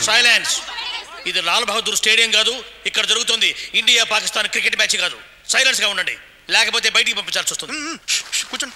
Silence. ఇది Lal Bahadur stadium కాదు. ఇక్కడ జరుగుతుంది ఇండియా పాకిస్తాన్ క్రికెట్ మ్యాచ్ కాదు. సైలెన్స్ గా ఉండండి, లేకపోతే బయటికి పంపించాల్సి వస్తుంది. కూర్చోండి.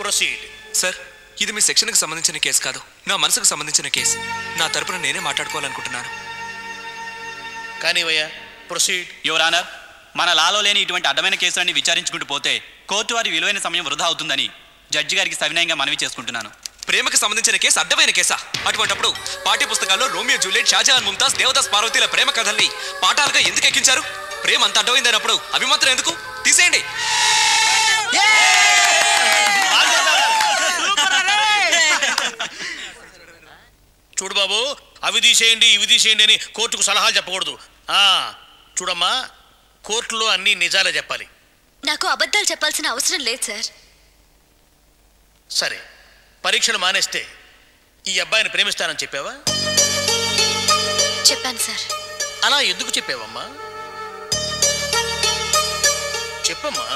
ప్రొసీడ్. సార్, ఇది మీ సెక్షన్కి సంబంధించిన కేసు కాదు, నా మనసుకు సంబంధించిన కేసు. నా తరపున నేనే మాట్లాడుకోవాలనుకుంటున్నాను. కానీ భయ్యా, ప్రొసీడ్. యువర్ ఆనర్, మన లాలో లేని ఇటువంటి అడ్డమైన కేసులన్నీ విచారించుకుంటూ పోతే కోర్టు వారి విలువైన సమయం వృధా అవుతుందని జడ్జి గారికి సవినయంగా మనవి చేసుకుంటున్నాను. ప్రేమకు సంబంధించిన కేసు అడ్డమైన కేసా? అటువంటప్పుడు పాఠ్య పుస్తకాల్లో రోమియో జూలియట్, షాజహాన్ ముంతాజ్, దేవదాస్ పార్వతీల ప్రేమ కథల్ని పాఠాలుగా ఎందుకు ఎక్కించారు? ప్రేమ అంత అడ్డమైందన్నప్పుడు అవి మాత్రం ఎందుకు? తీసేయండి. చూడు బాబు, అవి తీసేయండి ఇవి తీసేయండి అని కోర్టుకు సలహాలు చెప్పకూడదు. చూడమ్మా, కోర్టులో అన్ని నిజాలే చెప్పాలి. నాకు అబద్ధాలు చెప్పాల్సిన అవసరం లేదు సార్. సరే, పరీక్షలు మానేస్తే ఈ అబ్బాయిని ప్రేమిస్తానని చెప్పావా? చెప్పాను సార్. అలా ఎందుకు చెప్పావమ్మా? చెప్పమ్మా.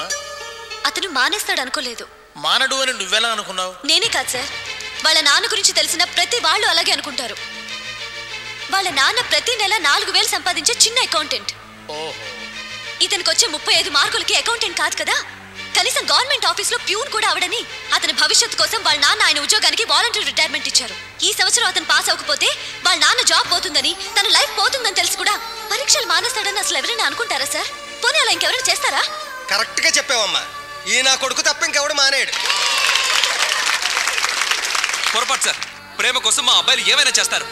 అతను మానేస్తాడు అనుకోలేదు. మానడు అని నువ్వెలా అనుకున్నావు? నేనే కాదు సార్, వాళ్ళ నాన్న గురించి తెలిసిన ప్రతి వాళ్ళు అలాగే అనుకుంటారు. వాళ్ళ నాన్న ప్రతి నెల 4,000 సంపాదించే చిన్న అకౌంటెంట్. ఓహో. ఇతనికి వచ్చే 35 మార్కులకి అకౌంటెంట్ కాదు కదా, కనీసం గవర్నమెంట్ ఆఫీస్ లో ప్యూన్ కూడా అవడని అతని భవిష్యత్తు కోసం వాళ్ళ నాన్న ఆయన ఉద్యోగానికి వాలంటీర్ రిటైర్మెంట్ ఇచ్చారు. ఈ సంవత్సరం అతను పాస్ అవ్వకపోతే వాళ్ళ నాన్న జాబ్ పోతుందని, తన లైఫ్ పోతుందని తెలిసి కూడా పరీక్షలు మానేస్తాడని అసలు ఎవరైనా అనుకుంటారా సార్? పోనీ అలా ఇంకెవరైనా చేస్తారా? కరెక్ట్ గా చెప్పావమ్మా. ఈ నా కొడుకు తప్ప ఇంకెవడు మానేడు. పొరపాటు సార్. ప్రేమ కోసం మా అబ్బాయిలు ఏమైనా చేస్తారు.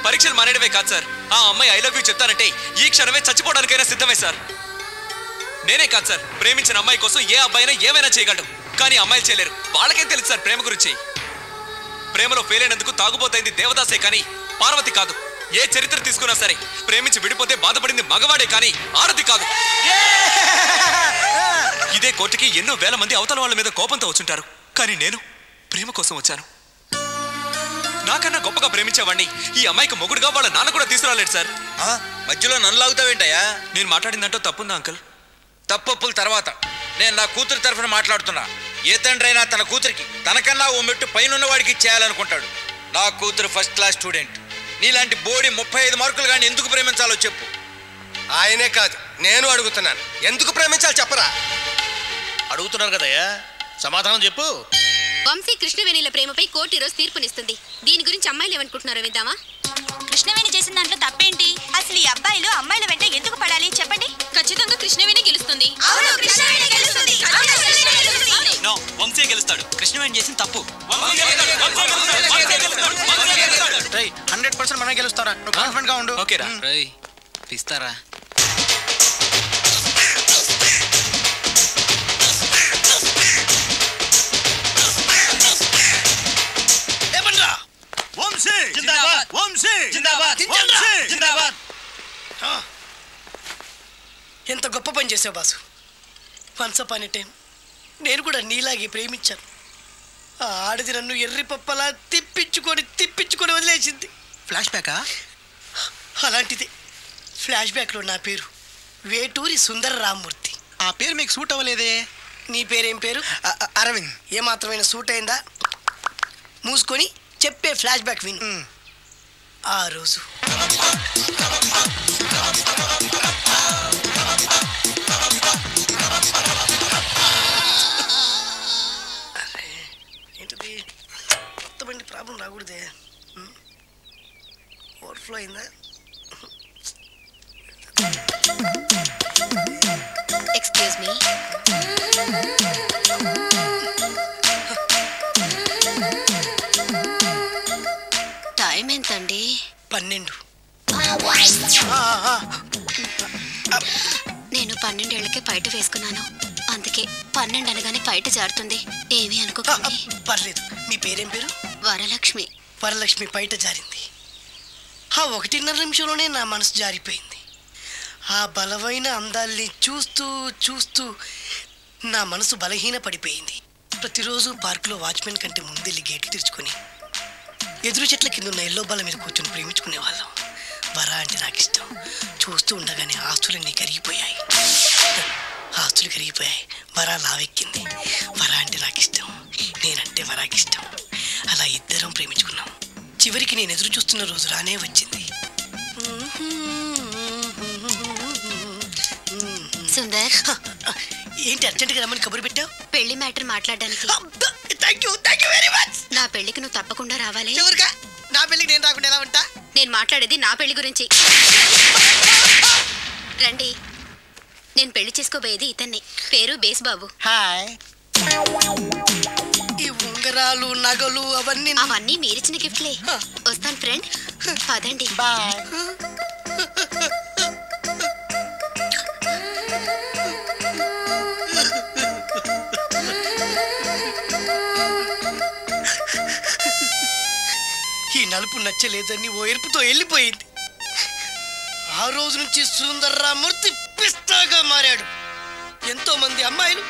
పరీక్షలు మానేయడమే కాదు సార్, ఆ అమ్మాయి ఐ లవ్ యూ చెప్తానంటే ఈ క్షణమే చచ్చిపోవడానికైనా సిద్ధమే సార్. నేనే కాదు సార్, ప్రేమించిన అమ్మాయి కోసం ఏ అబ్బాయినా ఏమైనా చేయగలడు. కానీ అమ్మాయిలు చేయలేరు. వాళ్ళకేం తెలుసు సార్ ప్రేమ గురించి? ప్రేమలో ఫెయిల్ అయినందుకు తాగుబోతైంది దేవదాసే కానీ పార్వతి కాదు. ఏ చరిత్ర తీసుకున్నా సరే, ప్రేమించి విడిపోతే బాధపడింది మగవాడే కానీ ఆరతి కాదు. ఇదే కోర్టుకి ఎన్నో వేల మంది అవతల వాళ్ళ మీద కోపంతో వచ్చుంటారు. కానీ నేను ప్రేమ కోసం వచ్చాను. నాకన్నా గొప్పగా ప్రేమించేవాడిని ఈ అమ్మాయికి మొగుడుగా వాళ్ళ నాన్న కూడా తీసుకురాలేడు సార్. మధ్యలో నన్ను లాగుతావేంటయ్యా? నేను మాట్లాడిందంటో తప్పుందా అంకుల్? తప్పప్పుల తర్వాత నేను నా కూతురు తరఫున మాట్లాడుతున్నా. ఏ తండ్రి అయినా తన కూతురికి తనకన్నా ఓ మెట్టు పైన వాడికి ఇచ్చేయాలనుకుంటాడు. నా కూతురు ఫస్ట్ క్లాస్ స్టూడెంట్. నీలాంటి బోడి 35 మార్కులు కానీ ఎందుకు ప్రేమించాలో చెప్పు. ఆయనే కాదు, నేను అడుగుతున్నాను. ఎందుకు ప్రేమించాలి చెప్పరా? అడుగుతున్నారు కదయ్యా, సమాధానం చెప్పు. వంశీ కృష్ణవేణిల ప్రేమపై కోర్టు ఈరోజు తీర్పునిస్తుంది. దీని గురించి అమ్మాయిలు ఏమనుకుంటున్నారో విద్దామా? కృష్ణవేణి చేసిన దాంట్లో తప్పేంటి? అసలు ఈ అబ్బాయిలు అమ్మాయిల వెంట ఎందుకు పడాలి చెప్పండి. ఖచ్చితంగా కృష్ణవేణి గెలుస్తుంది. వంశీ గెలుస్తాడు. కృష్ణవేణి చేసిన తప్పు. 100% మనం గెలుస్తారా? నువ్వు కాన్ఫిడెంట్ గా ఉండు. ఓకేరా. తీస్తారా? ఎంత గొప్ప పని చేసావు boss. Once upon a time నేను కూడా నీలాగే ప్రేమించాను. ఆ ఆడది నన్ను ఎర్రి పప్పలా తిప్పించుకొని వదిలేసింది. ఫ్లాష్ బ్యాకా? అలాంటిది. ఫ్లాష్ బ్యాక్లో నా పేరు వేటూరి సుందర రామ్మూర్తి. ఆ పేరు మీకు సూట్ అవ్వలేదే. నీ పేరేం పేరు? అరవింద్. ఏమాత్రమైన సూట్ అయిందా? మూసుకొని చెప్పే ఫ్లాష్ బ్యాక్ విను. ఆ రోజు ఏంటిది? కొత్త బండి ప్రాబ్లం రాకూడదే. ఓవర్ఫ్లో అయిందా? Excuse me. టైం ఎంతండి? 12. నేను 12 ఏళ్ళకే పైట వేసుకున్నాను. అందుకే 12 అనగానే పైట జారుతుంది. ఏమీ అనుకోకండి. పర్లేదు. మీ పేరేం పేరు? వరలక్ష్మి. వరలక్ష్మి పైట జారింది. ఆ 1.5 నిమిషంలోనే నా మనసు జారిపోయింది. ఆ బలమైన అందాల్ని చూస్తూ నా మనసు బలహీన పడిపోయింది. ప్రతిరోజు పార్కులో వాచ్మెన్ కంటే ముందెళ్ళి గేట్లు తెరుచుకొని ఎదురు చెట్ల కింద ఉన్న ఎల్లో బాల మీద కూర్చొని ప్రేమించుకునే వాళ్ళం. వరా అంటే నాకు ఇష్టం. చూస్తూ ఉండగానే ఆస్తులన్నీ కరిగిపోయాయి. వరా లావెక్కింది. వరా అంటే నాకు ఇష్టం, నేనంటే వరాకి ఇష్టం. అలా ఇద్దరం ప్రేమించుకున్నాం. చివరికి నేను ఎదురు చూస్తున్న రోజు రానే వచ్చింది. సుందర్, ఏంటి అర్జెంట్గా రమ్మని కబురు పెట్టావు? పెళ్లి మ్యాటర్ మాట్లాడడానికి. Thank you very much. నా పెళ్లికి నువ్వు తప్పకుండా రావాలి. ఎవరుగా? నా పెళ్లికి నేను రాకుండా ఎలా ఉంటా? నేను మాట్లాడేది నా పెళ్లి గురించి. రండి. నేను పెళ్లి చేసుకోబోయేది ఇతన్ని. పేరు బేస్బాబు. హాయ్. ఈ ఉంగరాలు నగలు అవన్నీ మీరిచ్చిన గిఫ్ట్లే. వస్తాను ఫ్రెండ్. పదండి. బాయ్. ఈ నలుపు నచ్చలేదని ఓ ఎరుపుతో వెళ్ళిపోయింది. ఆ రోజు నుంచి సుందర్రామూర్తి పిస్తాగా మారాడు. ఎంతో మంది అమ్మాయిలు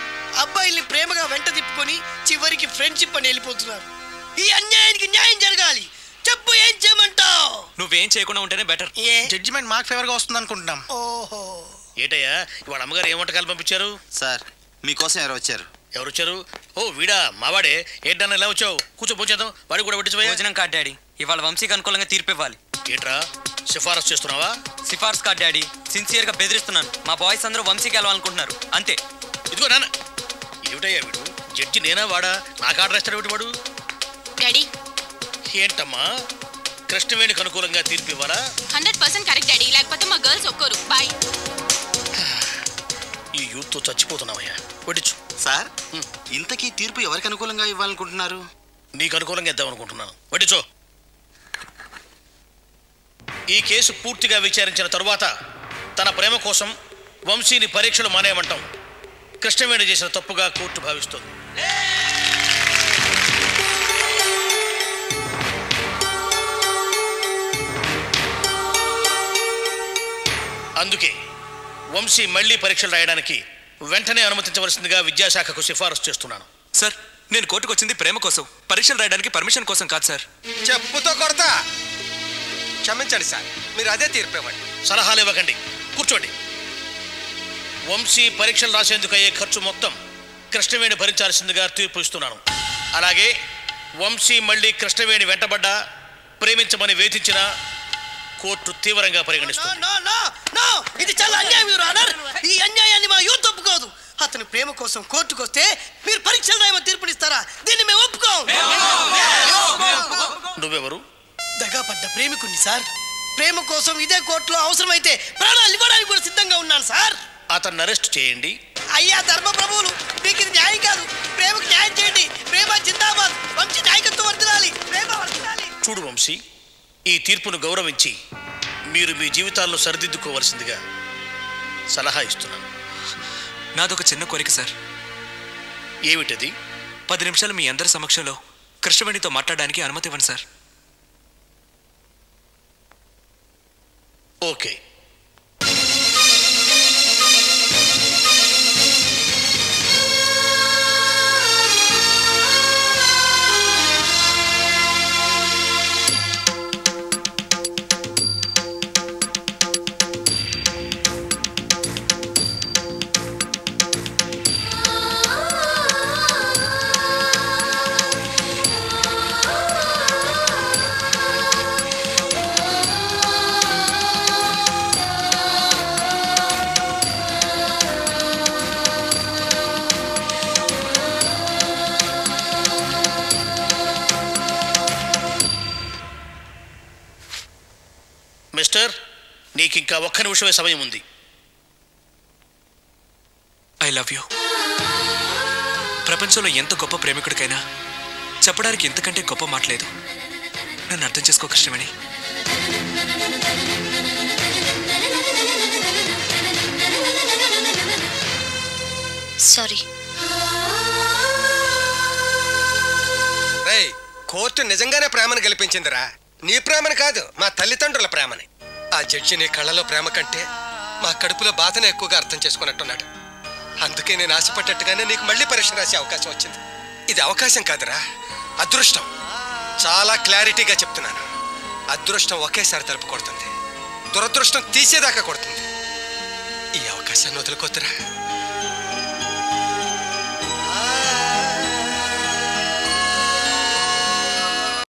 అబ్బాయిల్ని ప్రేమగా వెంట తిప్పుకొని చివరికి ఫ్రెండ్షిప్ అని వెళ్ళిపోతున్నారు. ఈ అన్యాయానికి న్యాయం జరగాలి. చెప్పు, ఏం చేయమంటావు? నువ్వేం చేయకుండా ఉంటేనే బెటర్. జడ్జిమెంట్ మాకు ఫేవర్ గా వస్తుంది అనుకుంటున్నాం. ఓహో, ఏటయ్యా ఇవాళ అమ్మగారు ఏ వంటకాలు పంపించారు? సార్ మీకోసం ఎవరు వచ్చారు? ఎవరు వచ్చారు? ఓ వీడా, మావాడే. ఏంటన్నా ఇలా వచ్చావు? కూర్చో, పోచేద్దాం. వాడికి కూడా పట్టించబోయా. భోజనం కాదు డాడీ, ఇవాళ వంశీకి అనుకూలంగా తీర్పు ఇవ్వాలి. ఏంట్రా సిఫారసు చేస్తున్నావా? సిఫార్సు కాదు డాడీ, సిన్సియర్ గా బెదిరిస్తున్నాను. మా బాయ్స్ అందరూ వంశీకి వెళ్ళాలనుకుంటున్నారు అంతే. ఇదిగో నాన్న. ఏమిటయ్యా వీడు? జడ్జి నేనా వాడా? నాకు ఆర్డర్ ఇస్తాడు ఏమిటి వాడు? డాడీ, ఏంటమ్మా కృష్ణవేణికి అనుకూలంగా తీర్పు ఇవ్వాలా? 100% కరెక్ట్ డాడీ. లేకపోతే మా గర్ల్స్ ఒక్కరు. బాయ్. ఈ యూత్తో చచ్చిపోతున్నావయ్యా. వడ్డించు. సార్ ఇంతకీ తీర్పు ఎవరికి అనుకూలంగా ఇవ్వాలనుకుంటున్నారు? నీకు అనుకూలంగా ఇద్దామనుకుంటున్నాను. వడ్డించో. ఈ కేసు పూర్తిగా విచారించిన తరువాత తన ప్రేమ కోసం వంశీని పరీక్షలు మానేయమంటాం కృష్ణవేణి చేసిన తప్పుగా కోర్టు భావిస్తుంది. అందుకే వంశీ మళ్లీ పరీక్షలు రాయడానికి వెంటనే అనుమతించవలసిందిగా విద్యాశాఖకు సిఫారసు చేస్తున్నాను. సార్, నేను కోర్టుకు వచ్చింది ప్రేమ కోసం, పరీక్షలు రాయడానికి పర్మిషన్ కోసం కాదు సార్. చెప్పుతో కొడతా. క్షమించండి సార్, మీరు అదే తీర్పు ఇవ్వండి. సలహాలు ఇవ్వకండి, కూర్చోండి. వంశీ పరీక్షలు రాసేందుకు అయ్యే ఖర్చు మొత్తం కృష్ణవేణి భరించాల్సిందిగా తీర్పు ఇస్తున్నాను. అలాగే వంశీ మళ్ళీ కృష్ణవేణి వెంటబడ్డా ప్రేమించమని వేధించిన కోర్టు తీవ్రంగా పరిగణిస్తుంది. ఇది చాలా అన్యాయం యువర్ ఆనర్. ఈ అన్యాయాన్ని మా యూత్ ఒప్పుకోదు. అతని ప్రేమ కోసం కోర్టుకు వస్తే మీరు పరీక్షలు రాయమని తీర్పునిస్తారా? దీన్ని మేము ఒప్పుకోం. నువ్వెవరు? దగాపడ్డ ప్రేమికుణ్ణి సార్. ప్రేమ కోసం ఇదే కోర్టులో అవసరమైతే ప్రాణాలు ఇవ్వడానికి కూడా సిద్ధంగా ఉన్నాను సార్. అతన్ని అరెస్ట్ చేయండి. అయ్యా ధర్మ ప్రభువులు, మీకు ఇది న్యాయం కాదు. ప్రేమకు న్యాయం చేయండి. ప్రేమ జిందాబాద్. వంశీ నాయకత్వం వర్ధిల్లాలి. ప్రేమ వర్ధిల్లాలి. చూడు వంశీ, ఈ తీర్పును గౌరవించి మీరు మీ జీవితాల్లో సరిదిద్దుకోవలసిందిగా సలహా ఇస్తున్నాను. నాదొక చిన్న కోరిక సార్. ఏమిటది? 10 నిమిషాలు మీ అందరి సమక్షంలో కృష్ణవేణితో మాట్లాడడానికి అనుమతి ఇవ్వండి సార్. ఓకే. మిస్టర్, నీకింకా 1 నిమిషమే సమయం ఉంది. I love you. ప్రపంచంలో ఎంత గొప్ప ప్రేమికుడికైనా చెప్పడానికి ఇంతకంటే గొప్ప మాట లేదు. నన్ను అర్థం చేసుకో కృష్ణవేణి. సారీ. రేయ్, కోర్టు నిజంగానే ప్రేమను గెలిపించిందిరా. నీ ప్రేమని కాదు, మా తల్లిదండ్రుల ప్రేమని. ఆ జడ్జి నీ కళ్ళలో ప్రేమ కంటే మా కడుపులో బాధనే ఎక్కువగా అర్థం చేసుకున్నట్టున్నాడు. అందుకే నేను ఆశపడ్డట్టుగానే నీకు మళ్ళీ పరీక్ష రాసే అవకాశం వచ్చింది. ఇది అవకాశం కాదురా, అదృష్టం. చాలా క్లారిటీగా చెప్తున్నాను. అదృష్టం ఒకేసారి తలుపు కొడుతుంది, దురదృష్టం తీసేదాకా కొడుతుంది. ఈ అవకాశాన్ని వదులుకోద్దురా.